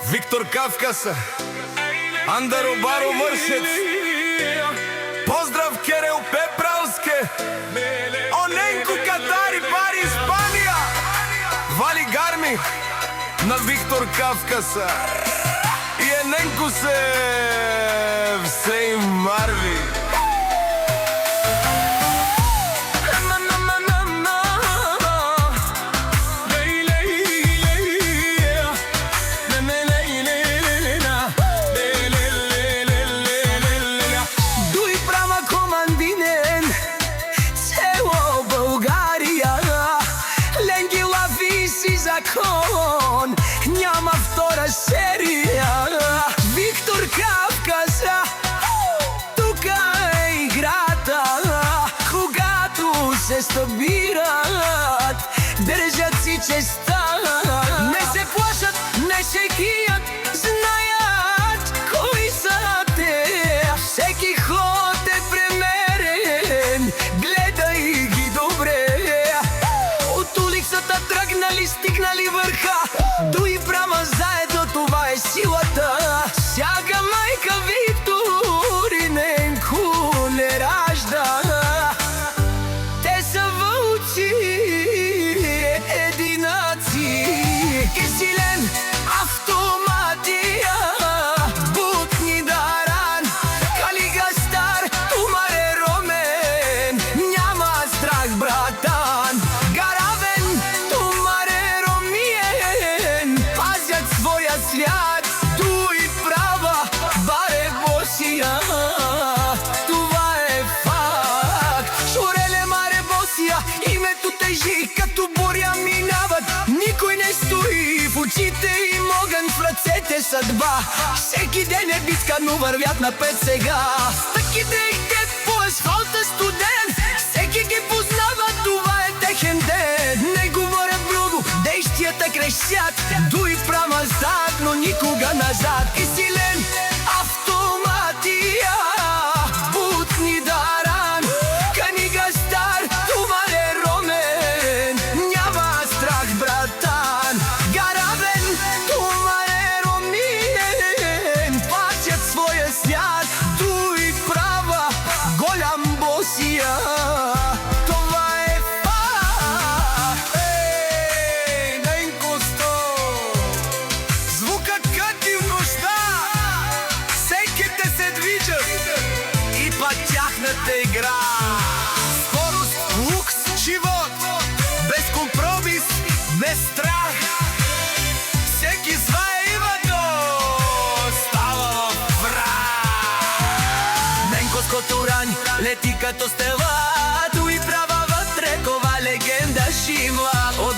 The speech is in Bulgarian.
Виктор Кавкаса, Андаро Баро Мършец. Поздрав Керел Пепралске, Оненко Катари Пари Испания, Вали Гарми на Виктор Кавкаса и Ененко се все Марви. Закон, няма втора серия. Виктор Кавкаса, тука е играта. Когато се събират, държат си честа. Не се плашат, не се крият, знаят кои са те. Всеки ход е премерен, гледай ги добре. От улицата тръгнали, стигнали върха, дуй прама заедно, това е силата. Сяга майка Виктор и Ненко не ражда. Те са вълци, единаци и силен автоматия. Бутни даран, Калига стар, Тумаре ромен, няма страх братан. Гаравен, Тумаре ромиен, пазят своя свят. Туй права, баре босия, това е факт. Шореле маре босия, името тежи, като буря минават. Никой не стои в очите им огън, в ръцете съдба. Всеки ден е битка, но вървят напред сега. Стъките и те по асфалта студен, всеки ги познава, това е техен ден. Не говорят друго, действията крещят. Дуй прама зад, но никога назад. И силен автоматия, бутни даран, Калига стар, Тумаре ромен, няма страх братан. Гаравен, Тумаре ромиен, пазят своя свят. Дуй права, голям босия, това е факт. Ей, Ненко сто! Звукът кати в нощта, всеките се движат и па тяхната игра. Скорост, лукс, живот, без компромис, без страх. Всеки знае името, става враг. Ненко скотурань лети като стела, туй права вътре, кова легенда шива. От